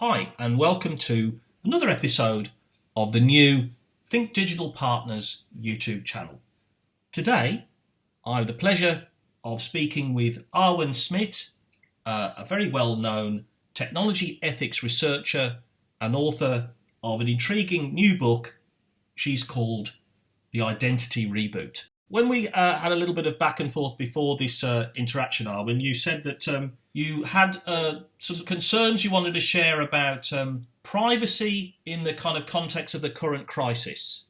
Hi, and welcome to another episode of the new Think Digital Partners YouTube channel. Today, I have the pleasure of speaking with Arwen Smit, a very well-known technology ethics researcher and author of an intriguing new book she's called The Identity Reboot. When we had a little bit of back and forth before this interaction, Arwen, you said that you had sort of concerns you wanted to share about privacy in the kind of context of the current crisis.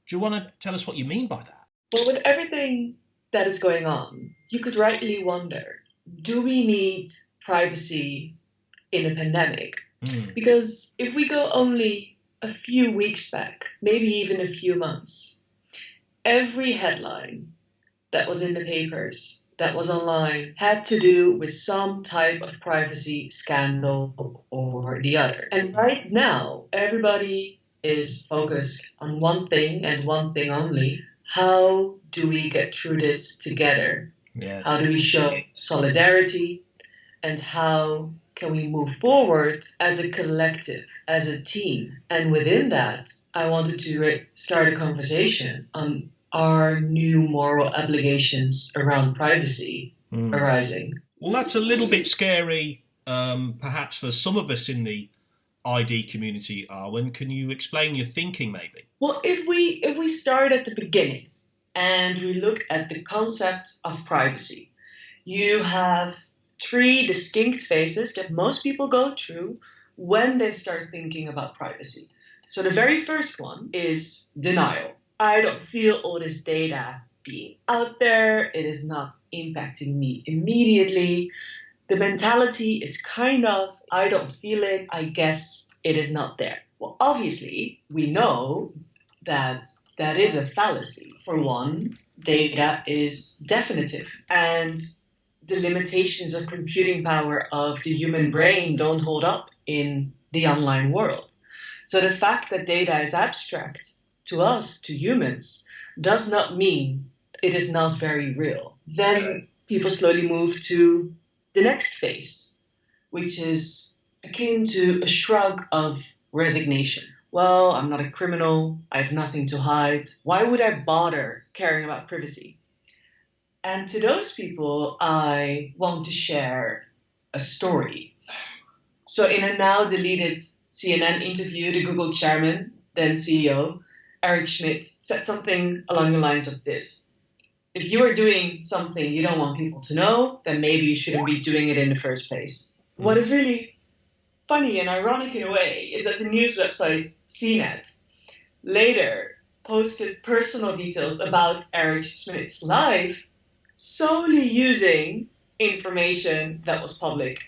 Do you want to tell us what you mean by that? Well, with everything that is going on, you could rightly wonder, do we need privacy in a pandemic? Because if we go only a few weeks back, maybe even a few months, every headline that was in the papers, that was online, had to do with some type of privacy scandal or the other. And right now, everybody is focused on one thing and one thing only. How do we get through this together? Yes. How do we show solidarity? And how can we move forward as a collective, as a team? And within that, I wanted to start a conversation on our new moral obligations around privacy arising. Well, that's a little bit scary, perhaps for some of us in the ID community, Arwen. Can you explain your thinking, maybe? Well, if we start at the beginning and we look at the concept of privacy, you have three distinct phases that most people go through when they start thinking about privacy. So the very first one is denial. I don't feel all this data being out there. It is not impacting me immediately. The mentality is kind of, I don't feel it. I guess it is not there. Well, obviously, we know that that is a fallacy. For one, data is definitive, and the limitations of computing power of the human brain don't hold up in the online world. So the fact that data is abstract to us, to humans, does not mean it is not very real. Then people slowly move to the next phase, which is akin to a shrug of resignation. Well, I'm not a criminal. I have nothing to hide. Why would I bother caring about privacy? And to those people, I want to share a story. So in a now deleted CNN interview, the Google chairman, then CEO, Arwen Smit, said something along the lines of this. If you are doing something you don't want people to know, then maybe you shouldn't be doing it in the first place. What is really funny and ironic in a way is that the news website CNET later posted personal details about Arwen Smit's life solely using information that was public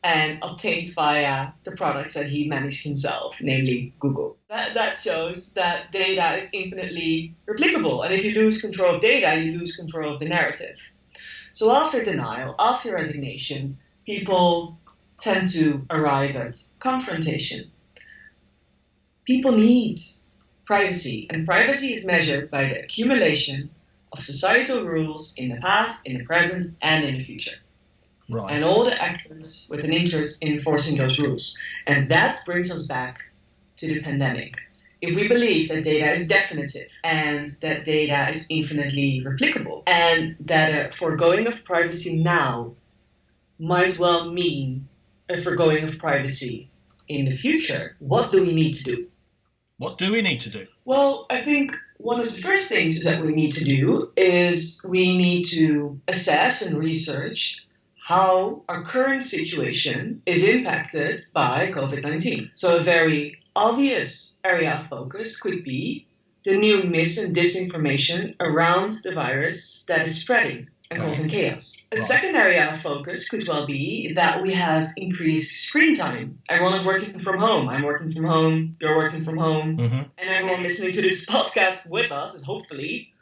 and obtained via the products that he managed himself, namely Google. That shows that data is infinitely replicable. And if you lose control of data, you lose control of the narrative. So after denial, after resignation, people tend to arrive at confrontation. People need privacy, and privacy is measured by the accumulation of societal rules in the past, in the present, and in the future. Right. And all the actors with an interest in enforcing those rules. And that brings us back to the pandemic. If we believe that data is definitive and that data is infinitely replicable and that a foregoing of privacy now might well mean a foregoing of privacy in the future, what do we need to do? What do we need to do? Well, I think one of the first things that we need to do is we need to assess and research how our current situation is impacted by COVID-19. So a very obvious area of focus could be the new mis- and disinformation around the virus that is spreading and causing chaos. A second area of focus could well be that we have increased screen time. Everyone is working from home. I'm working from home. You're working from home. And everyone listening to this podcast with us is hopefully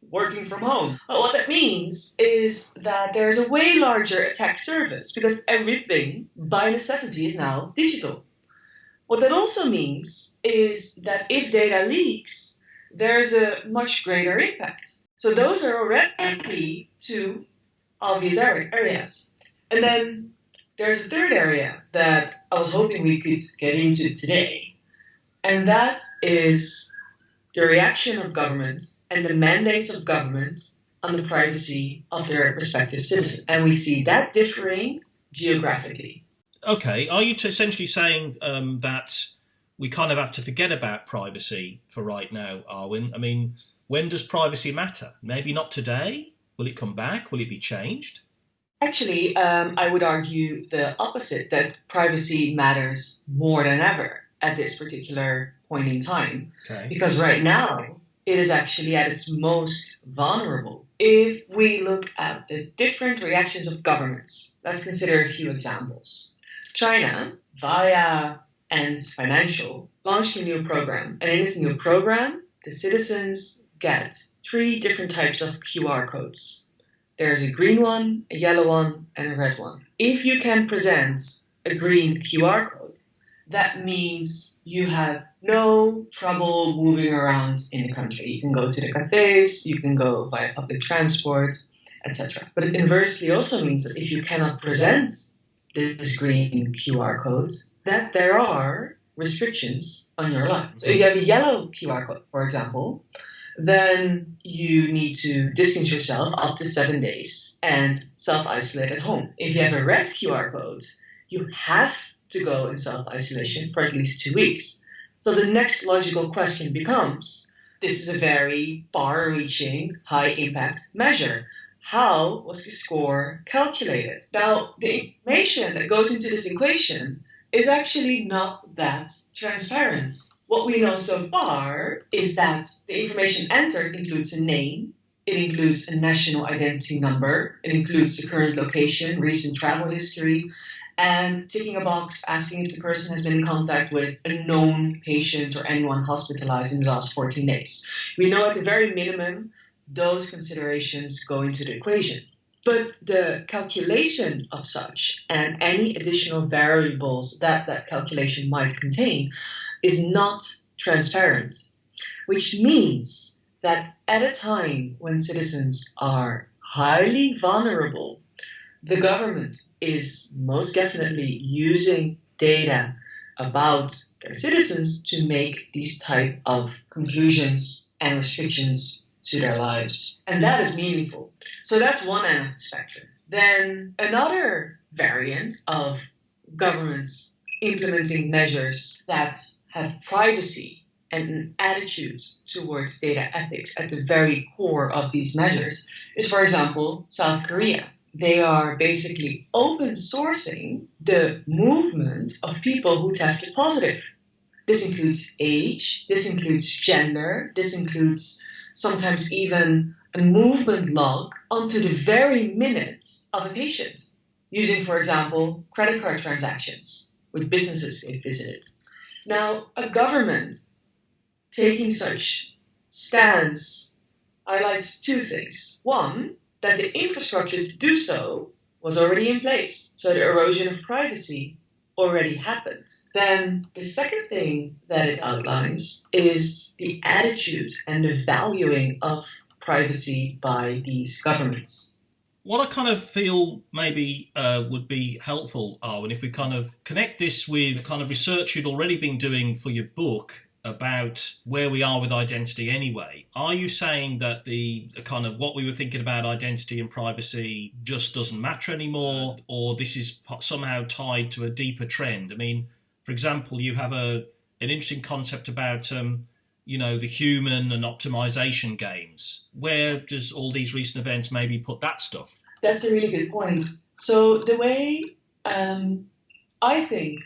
working from home. But what that means is that there's a way larger attack surface because everything by necessity is now digital. What that also means is that if data leaks, there's a much greater impact. So those are already two obvious areas. And then there's a third area that I was hoping we could get into today. And that is the reaction of government and the mandates of government on the privacy of their respective citizens. And we see that differing geographically. Okay, are you essentially saying that we kind of have to forget about privacy for right now, Arwen? I mean, when does privacy matter? Maybe not today? Will it come back? Will it be changed? Actually, I would argue the opposite, that privacy matters more than ever at this particular point in time. Okay. Because right now, it is actually at its most vulnerable. If we look at the different reactions of governments, let's consider a few examples. China, via Ant Financial, launched a new program. And in this new program, the citizens get 3 different types of QR codes. There's a green one, a yellow one, and a red one. If you can present a green QR code, that means you have no trouble moving around in the country. You can go to the cafes, you can go via public transport, etc. But it inversely also means that if you cannot present this green QR code, that there are restrictions on your life. So if you have a yellow QR code, for example, then you need to distance yourself up to 7 days and self-isolate at home. If you have a red QR code, you have to go in self-isolation for at least 2 weeks. So the next logical question becomes, this is a very far-reaching, high-impact measure. How was the score calculated? Now, the information that goes into this equation is actually not that transparent. What we know so far is that the information entered includes a name, it includes a national identity number, it includes the current location, recent travel history, and ticking a box asking if the person has been in contact with a known patient or anyone hospitalized in the last 14 days. We know at the very minimum, those considerations go into the equation. But the calculation of such and any additional variables that that calculation might contain is not transparent, which means that at a time when citizens are highly vulnerable, the government is most definitely using data about their citizens to make these type of conclusions and restrictions to their lives. And that is meaningful. So that's one end of the spectrum. Then another variant of governments implementing measures that have privacy and an attitude towards data ethics at the very core of these measures is, for example, South Korea. They are basically open sourcing the movement of people who tested positive. This includes age, this includes gender, this includes sometimes even a movement log onto the very minute of a patient, using, for example, credit card transactions with businesses they visited. Now, a government taking such stance highlights 2 things. One, that the infrastructure to do so was already in place, so the erosion of privacy already happened. Then the second thing that it outlines is the attitude and the valuing of privacy by these governments. What I kind of feel maybe would be helpful, Arwen, if we kind of connect this with the kind of research you'd already been doing for your book about where we are with identity anyway. Are you saying that the kind of what we were thinking about identity and privacy just doesn't matter anymore, or this is somehow tied to a deeper trend? I mean, for example, you have an interesting concept about the human and optimization games. Where does all these recent events maybe put that stuff? That's a really good point. So the way I think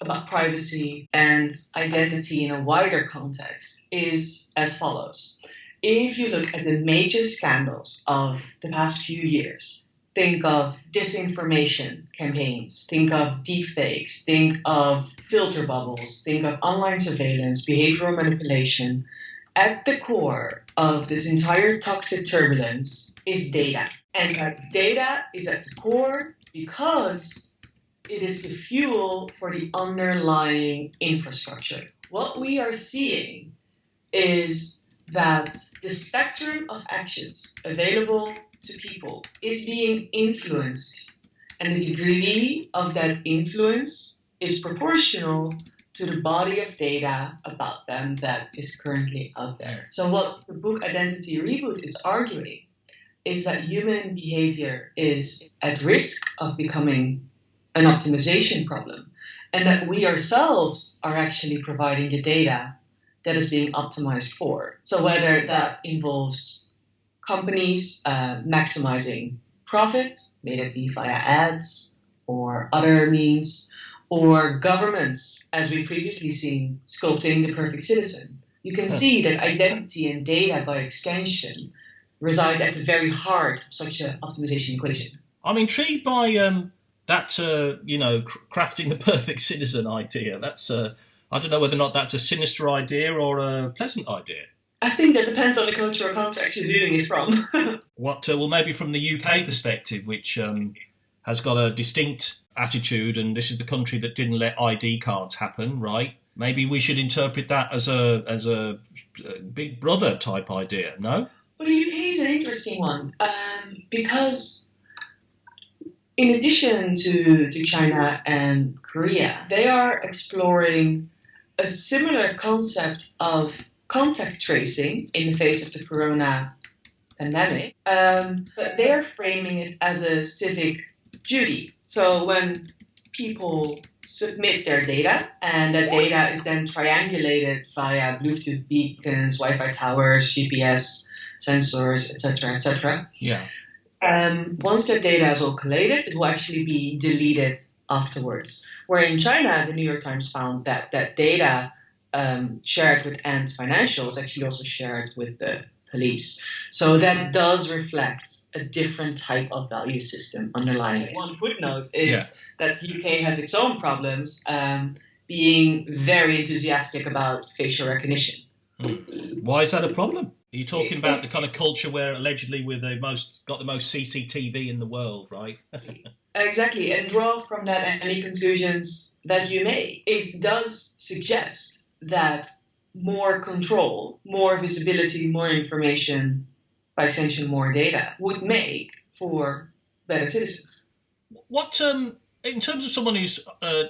about privacy and identity in a wider context is as follows. If you look at the major scandals of the past few years, think of disinformation campaigns, think of deepfakes, think of filter bubbles, think of online surveillance, behavioral manipulation. At the core of this entire toxic turbulence is data. And that data is at the core because it is the fuel for the underlying infrastructure. What we are seeing is that the spectrum of actions available to people is being influenced And the degree of that influence is proportional to the body of data about them that is currently out there. So what the book Identity Reboot is arguing is that human behavior is at risk of becoming an optimization problem, and that we ourselves are actually providing the data that is being optimized for. So whether that involves companies maximizing profit, may it be via ads or other means, or governments, as we've previously seen, sculpting the perfect citizen. You can see that identity and data by extension reside at the very heart of such an optimization equation. I'm intrigued by that, crafting the perfect citizen idea. That's, I don't know whether or not that's a sinister idea or a pleasant idea. I think that depends on the cultural context you're viewing it from. Well, maybe from the UK perspective, which has got a distinct attitude, and this is the country that didn't let ID cards happen, right? Maybe we should interpret that as a Big Brother type idea, no? Well, the UK is an interesting one because in addition to China and Korea, they are exploring a similar concept of contact tracing in the face of the corona pandemic, but they are framing it as a civic duty. So when people submit their data, and that data is then triangulated via Bluetooth beacons, Wi-Fi towers, GPS sensors, etc. Yeah. Once that data is all collated, it will actually be deleted afterwards. Where in China, the New York Times found that that data shared with Ant Financial is actually also shared with the police. So that does reflect a different type of value system underlying it. One footnote is that the UK has its own problems, being very enthusiastic about facial recognition. Why is that a problem? Are you talking about the kind of culture where allegedly we're got the most CCTV in the world, right? Exactly, and draw from that any conclusions that you may. It does suggest that more control, more visibility, more information, by extension more data, would make for better citizens. What, in terms of someone who's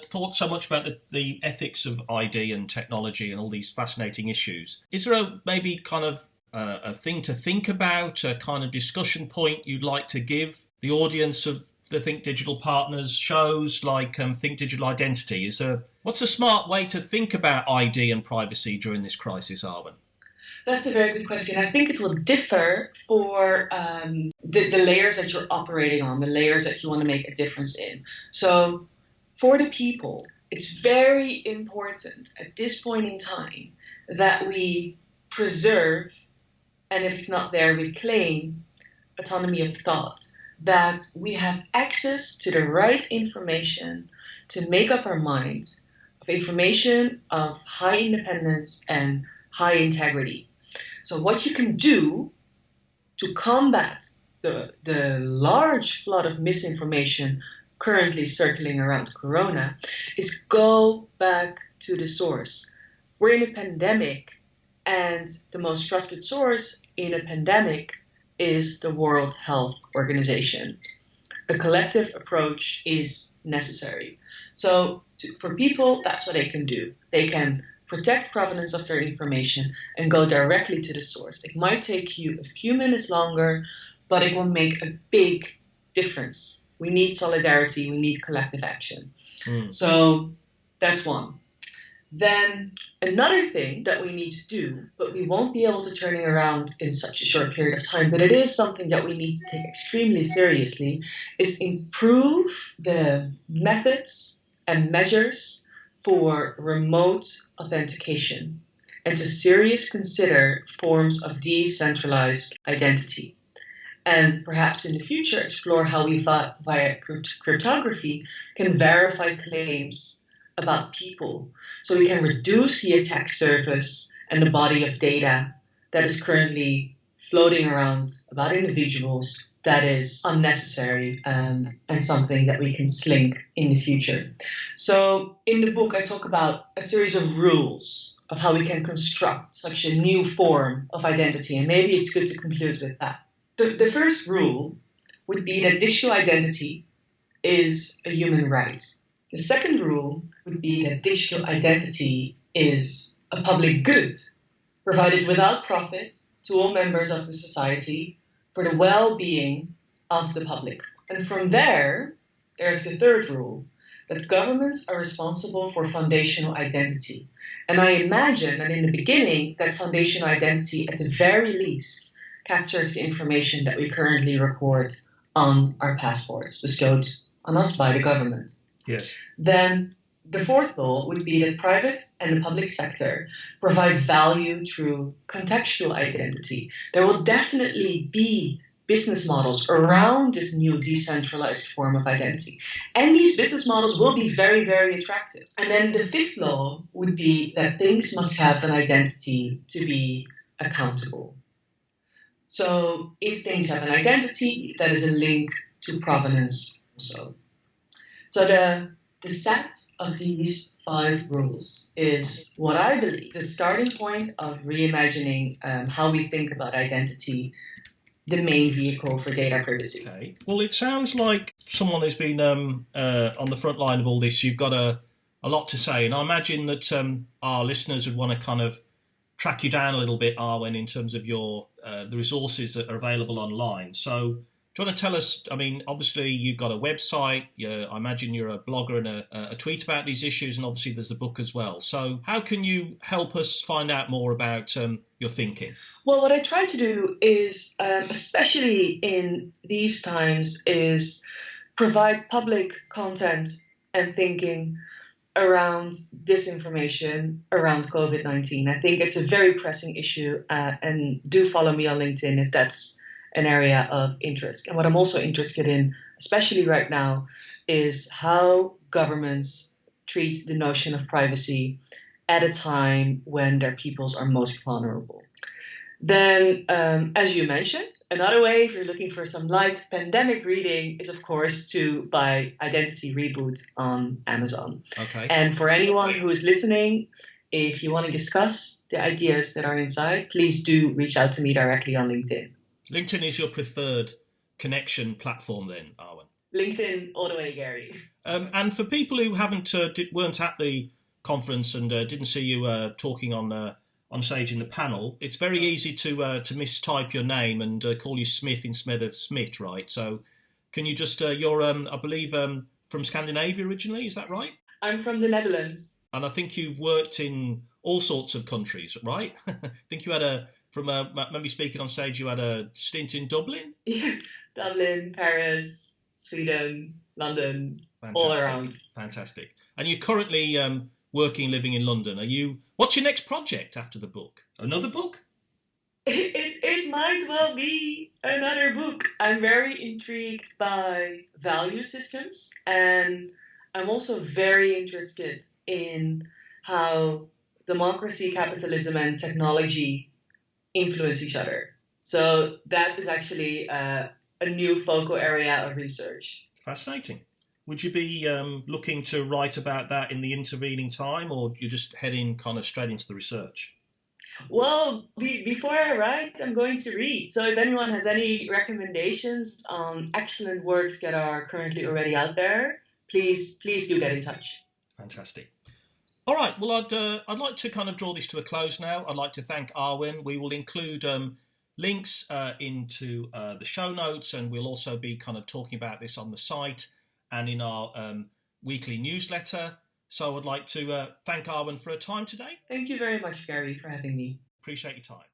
thought so much about the ethics of ID and technology and all these fascinating issues, is there maybe kind of a thing to think about, a kind of discussion point you'd like to give the audience of the Think Digital Partners shows like Think Digital Identity? What's a smart way to think about ID and privacy during this crisis, Arwen? That's a very good question. I think it will differ for the layers that you're operating on, the layers that you want to make a difference in. So for the people, it's very important at this point in time that we preserve, and if it's not there, reclaim autonomy of thought, that we have access to the right information to make up our minds, of information of high independence and high integrity. So what you can do to combat the large flood of misinformation currently circling around Corona is go back to the source. We're in a pandemic, and the most trusted source in a pandemic is the World Health Organization. A collective approach is necessary. So for people, that's what they can do. They can protect provenance of their information and go directly to the source. It might take you a few minutes longer, but it will make a big difference. We need solidarity. We need collective action. So that's one. Then another thing that we need to do, but we won't be able to turn it around in such a short period of time, but it is something that we need to take extremely seriously, is improve the methods and measures for remote authentication and to seriously consider forms of decentralized identity. And perhaps in the future explore how we via cryptography can verify claims about people, so we can reduce the attack surface and the body of data that is currently floating around about individuals that is unnecessary and something that we can slink in the future. So in the book, I talk about a series of rules of how we can construct such a new form of identity, and maybe it's good to conclude with that. The first rule would be that digital identity is a human right. The second rule would be that digital identity is a public good, provided without profit to all members of the society for the well-being of the public. And from there's the third rule, that governments are responsible for foundational identity. And I imagine that in the beginning, that foundational identity, at the very least, captures the information that we currently record on our passports, bestowed on us by the government. Yes. Then the fourth law would be that private and the public sector provide value through contextual identity. There will definitely be business models around this new decentralized form of identity. And these business models will be very, very attractive. And then the fifth law would be that things must have an identity to be accountable. So if things have an identity, that is a link to provenance also. So the set of these 5 rules is what I believe the starting point of reimagining how we think about identity, the main vehicle for data privacy. Okay. Well, it sounds like someone who's been on the front line of all this. You've got a lot to say, and I imagine that our listeners would want to kind of track you down a little bit, Arwen, in terms of your the resources that are available online. So, do you want to tell us? I mean, obviously you've got a website. I imagine you're a blogger and a tweet about these issues, and obviously there's a book as well. So, how can you help us find out more about your thinking? Well, what I try to do is, especially in these times, is provide public content and thinking around disinformation around COVID-19. I think it's a very pressing issue, and do follow me on LinkedIn if that's an area of interest. And what I'm also interested in, especially right now, is how governments treat the notion of privacy at a time when their peoples are most vulnerable. Then, as you mentioned, another way, if you're looking for some light pandemic reading, is of course to buy Identity Reboot on Amazon. Okay. And for anyone who is listening, if you want to discuss the ideas that are inside, please do reach out to me directly on LinkedIn. LinkedIn is your preferred connection platform then, Arwen? LinkedIn all the way, Gary. And for people who weren't at the conference and didn't see you talking on stage in the panel, it's very easy to mistype your name and call you Smith instead of Smit, right? So can you just, you're, I believe, from Scandinavia originally, is that right? I'm from the Netherlands. And I think you've worked in all sorts of countries, right? I think you had maybe speaking on stage, you had a stint in Dublin? Yeah, Dublin, Paris, Sweden, London, Fantastic. all around. Fantastic. And you're currently working, living in London. What's your next project after the book? Another book? It might well be another book. I'm very intrigued by value systems, and I'm also very interested in how democracy, capitalism, and technology influence each other. So that is actually a new focal area of research. Fascinating. Would you be looking to write about that in the intervening time, or you're just heading kind of straight into the research? Well, before I write, I'm going to read. So if anyone has any recommendations on excellent works that are currently already out there, please do get in touch. Fantastic. All right. Well, I'd like to kind of draw this to a close now. I'd like to thank Arwen. We will include links into the show notes, and we'll also be kind of talking about this on the site and in our weekly newsletter. So I'd like to thank Arwen for her time today. Thank you very much, Gary, for having me. Appreciate your time.